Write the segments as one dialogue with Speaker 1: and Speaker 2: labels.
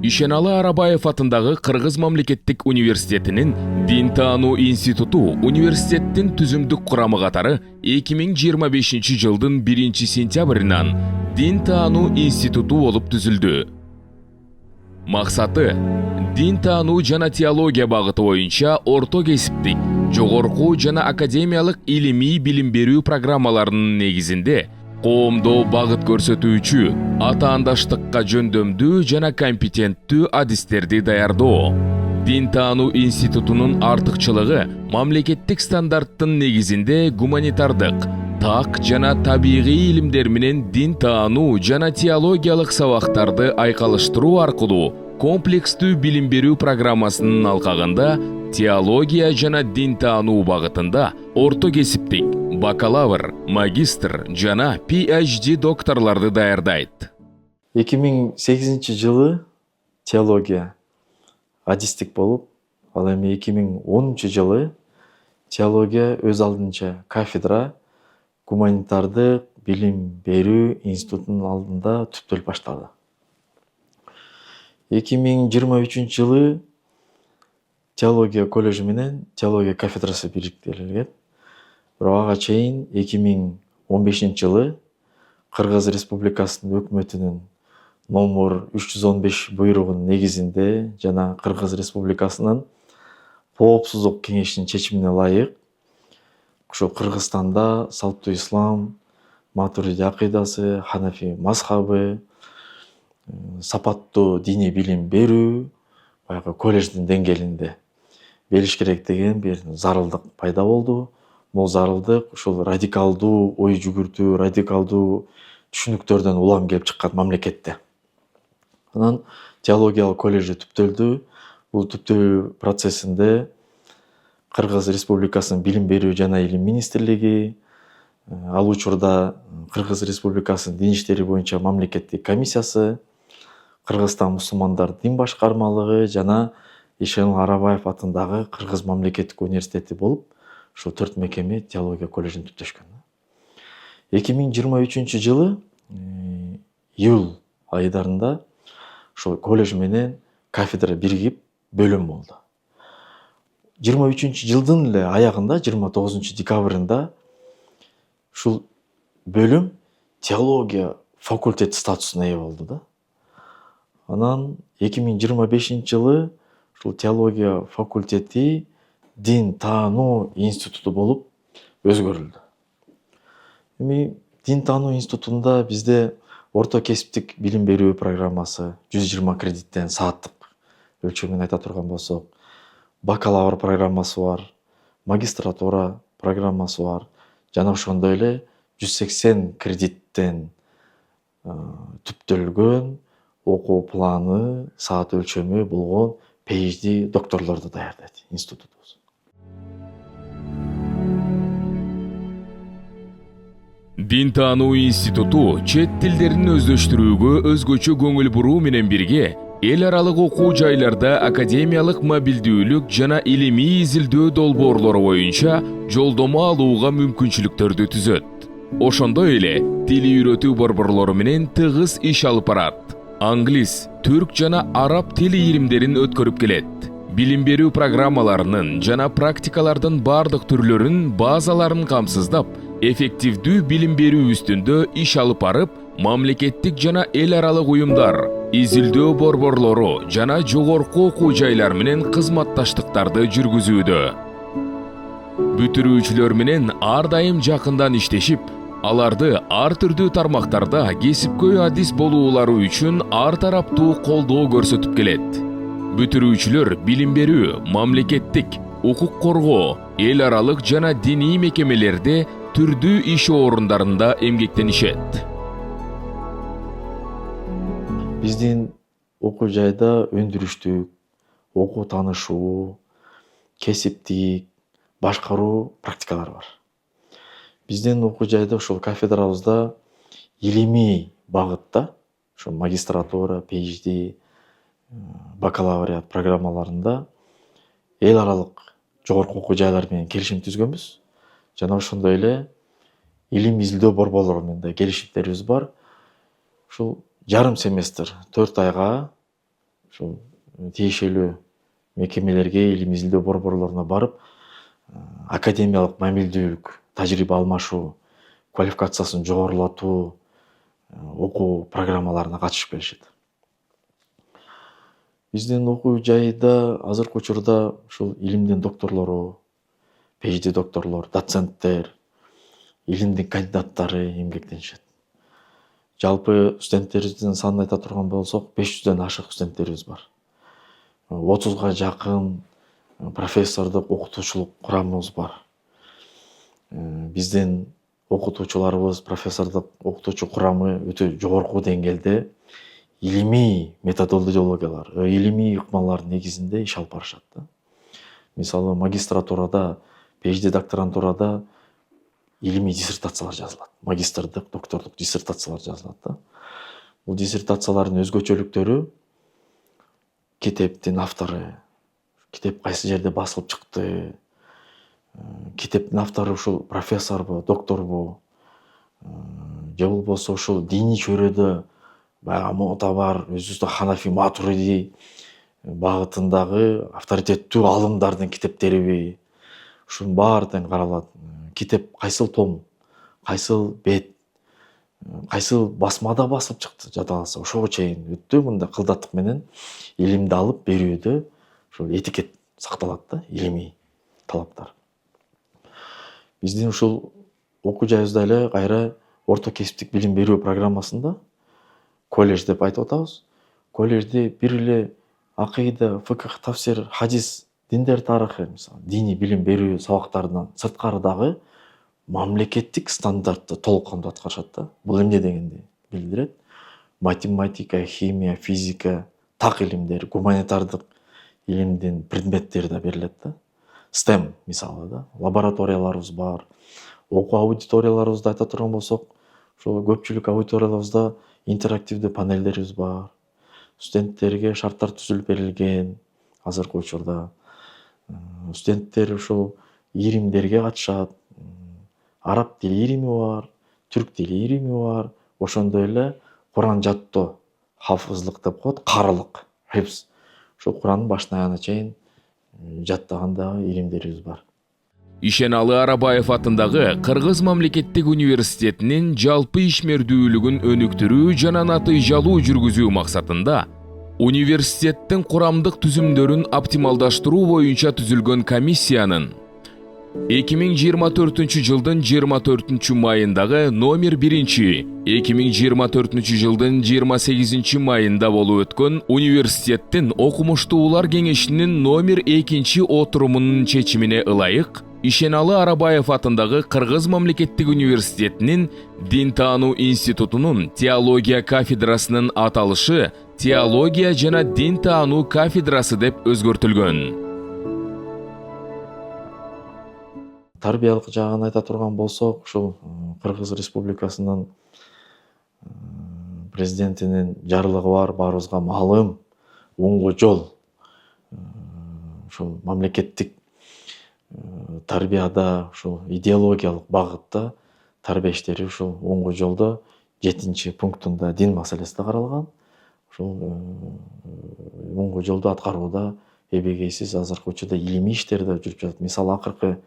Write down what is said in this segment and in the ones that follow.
Speaker 1: Ишеналы Арабаев атындагы Кыргыз мамлекеттик университетинин Дин таануу институту университеттин түзүмдүк курамы катары 2025 жылдын 1 сентябрынан Дин таануу институту болуп түзүлдү. Максаты дин таануу жана теология багыты боюнча орто кесиптик, жогорку жана академиялык илимий билим берүү программаларынын негизинде коомдо багыт көрсөтүүчү, атаандаштыкка жөндөмдүү жана компетенттүү адистерди даярдоо. Дин таануу институтунун артыкчылыгы мамлекеттик стандарттын негизинде гуманитардык, так жана табигый илимдер менен дин таануу жана теологиялык сабактарды айкалыштыруу аркылуу комплекстүү билим берүү программасынын алкагында теология жана дин таануу багытында орто кесиптик, бакалавр, магистр жана PhD докторларды даярдайт.
Speaker 2: 2008 жылы теология адистик болуп, ал эми 2010 жылы теология өз алдынча кафедра гуманитардык билим берүү институтунун алдында түптөлүп башталды. 2023 жылы теология колледжи менен теология кафедрасы бириктирилген. Бирок ага чейин 2015 жылы Кыргыз Республикасынын өкмөтүнүн номер 315 буйругунун негизинде жана Кыргыз Республикасынын Коопсуздук кеңешинин чечимине ылайык ошо Кыргызстанда салттуу ислам, матуриди акыйдасы, ханафи мазхабы, сапаттуу диний билим берүү баягы колледждин деңгээлинде бериш керек деген бир зарылдык пайда болду. Бул зарылдык ушул радикалдуу ой жүгүртүү, радикалдуу түшүнүктөрдөн улам келип чыккан мамлекетте. Анан теологиялык колледжи түптөлдү. Бул түптөлүү процессинде Кыргыз Республикасынын билим берүү жана илим министрлиги, ал учурда Кыргыз Республикасынын дин иштери боюнча мамлекеттик комиссиясы, Кыргызстан мусулмандар дин башкармалыгы жана Ишеналы Арабаев атындагы Кыргыз мамлекеттик университети болуп, ушул 4 мекеме теология колледжин түптөшкөн. 2023 жылы июль айдарында ошол колледж менен кафедра биригип бөлүм болду. 23 жылдын эле аягында, 29 декабрында ушул бөлүм теология факультет статусуна ээ болду да. Анан 2025 жылы ушул теология факультети дин таануу институту болуп өзгөрүлдү. Эми дин таануу институтунда бизде орто кесиптик билим берүү программасы 120 кредиттен сааттык өлчөмүн айта турган болсок, бакалавр программасы бар, магистратура программасы бар, жана ошондой эле 180 кредиттен түптөлгөн окуу планы, саат өлчөмү болгон PhD докторлорду даярдайт институтубуз.
Speaker 1: Дин таануу институту чет тилдерин өздөштүрүүгө өзгөчө көңүл буруу менен бирге эл аралык окуу жайларда академиялык мобилдүүлүк жана илимий изилдөө долбоорлору боюнча жолдомо алууга мүмкүнчүлүктөрдү түзөт. Ошондой эле тил үйрөтүү борборлору менен тыгыз иш алып барат. Англис, түрк жана араб тил илимдерин өткөрүп келет. Билим берүү программаларынын жана практикалардын бардык түрлөрүн, базаларын камсыздап, эффективдүү билим берүү үстүндө иш алып барып, мамлекеттик жана эл аралык уюмдар, изилдөө борборлору жана жогорку окуу жайлар менен кызматташтыктарды жүргүзүүдө. Бүтүрүүчүлөр менен ар дайым жакындан иштешип, аларды ар түрдүү тармактарда кесипкөй адис болуулары үчүн ар тараптуу колдоо көрсөтүп келет. Бүтүрүүчүлөр билим берүү, мамлекеттик, укук коргоо, эл аралык жана диний мекемелерде түрдүү иш орундарында эмгектенишет.
Speaker 2: Биздин окуу жайда өндүрүштүк, окуу таанышуу, кесиптик, башкаруу практикалар бар. Биздин окуу жайда ушул кафедрабызда илимий багытта, ошо магистратура, PhD, бакалавриат программаларында эл аралык жогорку окуу жайлар менен келишим түзгөнбүз. Жана ошондой эле илим изилдөө борборлору менен да келишимдерибиз бар. Ушул жарым семестр 4 айга ушул тиешелүү мекемелерге, илим изилдөө борборлоруна барып, академиялык мамилдүүлүк, тажрыйба алмашуу, квалификациясын жогорулатуу окуу программаларына катышып келишет. Биздин окуу жайда азыркы учурда ушул илимдин докторлору, PhD докторлор, доценттер, илимдин кандидаттары эмгектенишет. Жалпы студенттерибиздин санын айта турган болсок, 500дөн ашык студенттерибиз бар. 30га жакын профессордук окутуучулук курамыбыз бар. Биздин окутуучуларыбыз, профессордук окутуучу курамы өтө жогорку деңгээлде илимий методологиялар, илимий ыкмалардын негизинде иш алып барышат да. Мисалы магистратурада, PhD докторантурада илимий диссертациялар жазылат. Магистрдык, доктордук диссертациялар жазылат да. Бул диссертациялардын өзгөчөлүктөрү китептин автору, китеп кайсы жерде басылып чыкты, китептин автору ушул профессорбу, докторбу, же болбосо ушул диний чөйрөдө баягы муътабар, өзүбүздө Ханафи, Матуриди багытындагы авторитеттүү алымдардын китептериби, ушунун баары тең каралат. Китеп кайсыл том, кайсыл бет, кайсыл басмада басылып чыкты жада калса, ошого чейин өтө мындай кылдаттык менен илимди алып берүүдө ушул этикет сакталат да, илимий талаптар. Биздин ушул окуу жайыбызда эле кайра орто кесиптик билим берүү программасында колледж деп айтып атабыз. Колледжде бир эле акыйда, фикх, тафсир, хадис, диндер тарыхы, мисалы, диний билим берүү сабактарынан сырткары дагы мамлекеттик стандартты толкунду аткарышат да. Бул эмне дегенди билдирет? Математика, химия, физика, так илимдер, гуманитардык илимдин предметтери да берилет да. STEM мисалы да, лабораторияларыбыз бар. Окуу аудиторияларыбызды айта турган болсок, ошол көпчүлүк аудиторияларыбызда интерактивдүү панелдерибиз бар. Студенттерге шарттар түзүлүп берилген азыркы учурда. Студенттер ушул иримдерге катышат. Араб тили ирими бар, түрк тили ирими бар. Ошондой эле Куран жаттоо, хафызлык деп коет, карылык, хифз. Ошол Курандын башынан аягына чейин жаттаган дагы иримдерибиз бар.
Speaker 1: Ишеналы Арабаев атындагы Кыргыз мамлекеттик университетинин жалпы ишмердүүлүгүн өнүктүрүү жана натыйжалуу жүргүзүү максатында университеттин курамдык түзүмдөрүн оптималдаштыруу боюнча түзүлгөн комиссиянын 2024 жылдын 24 майындагы номер 1, 2024 жылдын 28 майында болуп өткөн университеттин окумуштуулар кеңешинин номер 2 отурумунун чечимине ылайык Ишеналы Арабаев атындагы Кыргыз мамлекеттик университетинин Дин таануу институтунун теология кафедрасынын аталышы теология жана дин таануу кафедрасы деп өзгөртүлгөн.
Speaker 2: Тарбиялык жагын айта турган болсок, ушул Кыргыз Республикасынын президентинин жарлыгы бар, баарыбызга маалым, оңго жол. Ушул мамлекеттик тарбияда, ушул идеологиялык багытта тарбия иштери ушул оңго жолдо 7 пунктунда дин маселеси да каралган. Ушул оңго жолду аткарууда эбегейсиз азыркы учурда илимий иштер да жүрүп жатат. Мисалы акыркы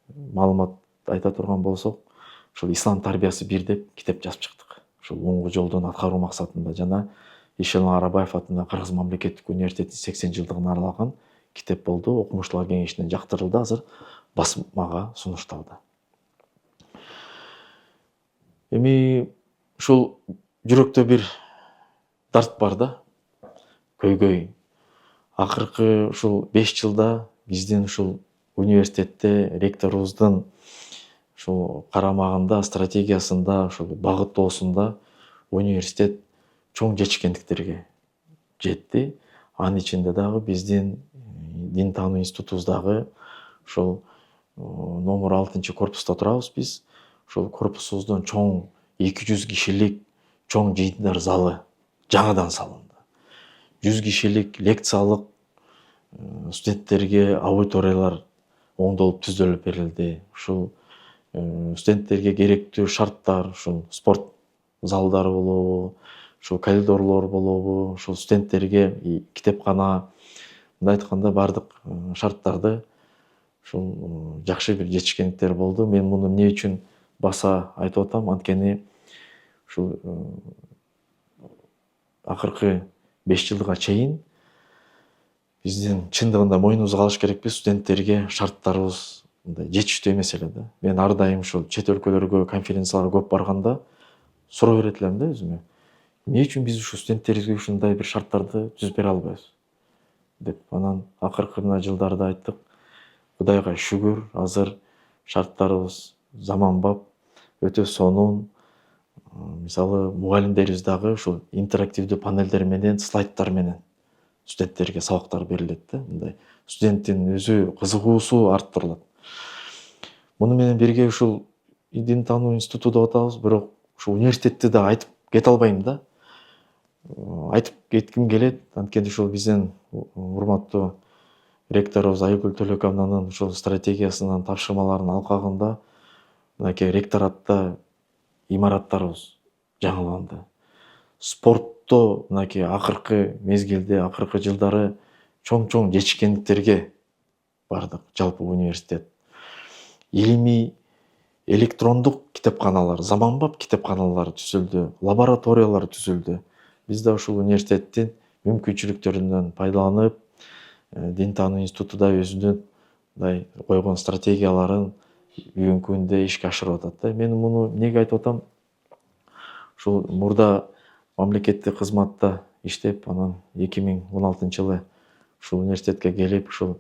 Speaker 2: маалымат айта турган болсок, ушул ислам тарбиясы 1 деп китеп жазып чыктык. Ушул оңго жолдон аткаруу максатында жана Ишеналы Арабаев атындагы Кыргыз мамлекеттик университетинин 80 жылдыгына арналган китеп болду. Окумуштуулар кеңешинен жактырылды, азыр басмага сунушталды. Эми ушул жүрөктө бир дарт бар да, көйгөй. Акыркы ушул 5 жылда биздин ушул университетте ректорубуздун ушул карамагында, стратегиясында, ушул багыттоосунда университет чоң жетишкендиктерге жетти. Анын ичинде дагы биздин дин таануу институтубуздагы ушул номер 6 корпуста турабыз биз. Ушул корпусубуздун чоң 200 кишилик чоң жыйындар залы жаңыдан салынды. 100 кишилик лекциялык студенттерге аудиториялар оңдолуп түзөлүп берилди. Ушул студенттерге керектүү шарттар, ушул спорт залдары болобу, ушул коридорлор болобу, ушул студенттерге китепкана, мындай айтканда баардык шарттарды ушул жакшы бир жетишкендиктер болду. Мен муну эмне үчүн баса айтып атам? Анткени ушул акыркы 5 жылга чейин биздин чындыгында мойнубузга алыш керекпиз, студенттерге шарттарыбыз мындай жетиштүү эмес эле да. Мен ар дайым ушул чет өлкөлөргө, конференцияларга көп барганда суроо берет элем да өзүмө. Эмне үчүн биз ушул студенттерибизге ушундай бир шарттарды түзүп бере албайбыз деп. Анан акыркы мына жылдарда айттык, Кудайга шүгүр, азыр шарттарыбыз заманбап, өтө сонун. Мисалы, мугалимдерибиз дагы ушул интерактивдүү панелдер менен, слайдтар менен студенттерге сабактар берилет да. Мындай студенттин өзү кызыгуусу арттырылат. Муну менен бирге ушул дин таануу институту деп атабыз, бирок ушул университетти да айтып кете албайм да. Айтып кетким келет, анткени ушул биздин урматтуу ректорубуз Айгүл Төлөкованын ушул стратегиясынан тапшырмаларын алкагында мынакей ректоратта имараттарыбыз жаңыланды. Спортто мынакей акыркы мезгилде, акыркы жылдары чоң жетишкендиктерге бардык жалпы университет. Илимий электрондук китепканалар, заманбап китепканалар түзүлдү, лабораториялар түзүлдү. Биз да ушул университеттин мүмкүнчүлүктөрүнөн пайдаланып, дин таануу институту да өзүнүн мындай койгон стратегияларын бүгүнкү күндө ишке ашырып атат да. Мен муну эмнеге айтып атам? Ушул мурда мамлекеттик кызматта иштеп, анан 2016-жылы ушул университетке келип, ушул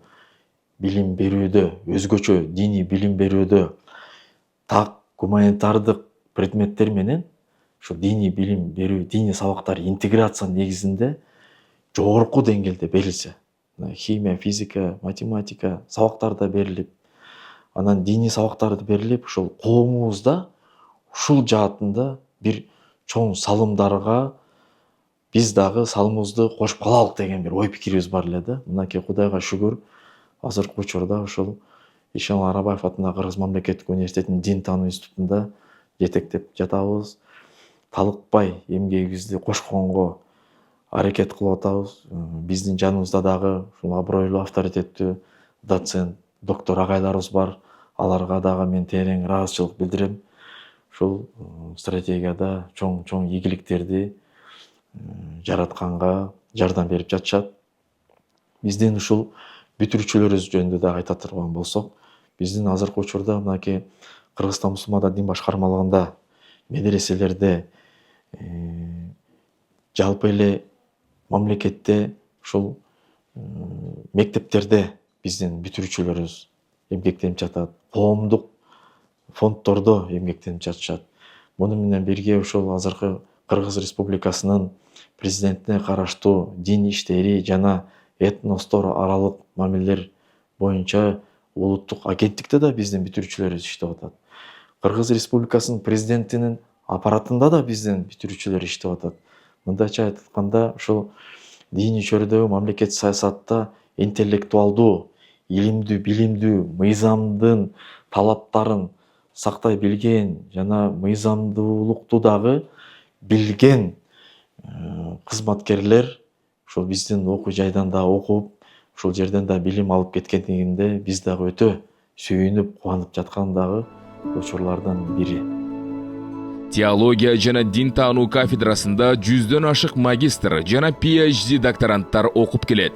Speaker 2: билим берүүдө, өзгөчө диний билим берүүдө так гуманитардык предметтер менен ушул диний билим берүү, диний сабактар интеграция негизинде жогорку деңгээлде берилсе, химия, физика, математика сабактар берилип, анан диний сабактарды берилип, ушул коомубузда ушул жаатында бир чоң салымдарга биз дагы салымыбызды кошуп калалык деген бир ой пикирибиз бар эле да. Мынакей Кудайга шүгүр, азыркы учурда ушул Ишеналы Арабаев атындагы Кыргыз мамлекеттик университетинин дин таануу институтунда жетектеп жатабыз. Талыкпай эмгегибизди кошконго аракет кылып атабыз. Биздин жаныбызда дагы ушул абройлуу авторитеттүү доцент, доктор агайларыбыз бар. Аларга дагы мен терең ыраазычылык билдирем. Ушул стратегияда чоң ийгиликтерди жаратканга жардам берип жатышат. Биздин ушул бүтүрүүчүлөрүбүз жөнүндө да айта турган болсок, биздин азыркы учурда мынакей Кыргызстан мусулмандар дин башкармалыгында, медреселерде, жалпы эле мамлекетте, ушул мектептерде биздин бүтүрүүчүлөрүбүз эмгектенип жатат. Коомдук фонддордо эмгектенип жатышат. Муну менен бирге ушул азыркы Кыргыз Республикасынын президентине караштуу дин иштери жана этностор аралык мамилелер боюнча улуттук агенттикте да биздин бүтүрүүчүлөрүбүз иштеп атат. Кыргыз Республикасынын президентинин аппаратында да биздин бүтүрүүчүлөр иштеп атат. Мындайча айтканда, ушул диний чөйрөдөгү мамлекет саясатта интеллектуалдуу, илимдүү, билимдүү, мыйзамдын талаптарын сактай билген жана мыйзамдуулукту дагы билген кызматкерлер ушул биздин окуу жайдан да окуп, ушул жерден да билим алып кеткендигинде биз дагы өтө сүйүнүп, кубанып жаткан дагы учурлардан бири.
Speaker 1: Теология жана дин таануу кафедрасында 100дөн ашык магистр жана PhD докторанттар окуп келет.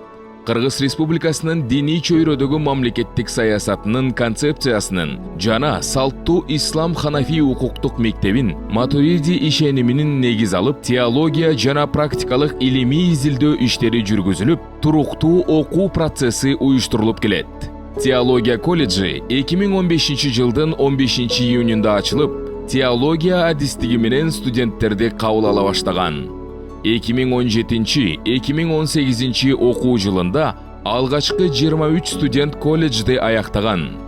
Speaker 1: Кыргыз Республикасынын диний чөйрөдөгү мамлекеттик саясатынын концепциясынын жана салттуу ислам ханафи укуктук мектебин Матуриди ишениминин негиз алып, теология жана практикалык илимий изилдөө иштери жүргүзүлүп, туруктуу окуу процесси уюштурулуп келет. Теология колледжи 2015-жылдын 15-июнунда ачылып, теология адистиги менен студенттерди кабыл ала баштаган. 2017-2018 окуу жылында алгачкы 23 студент колледжди аяктаган.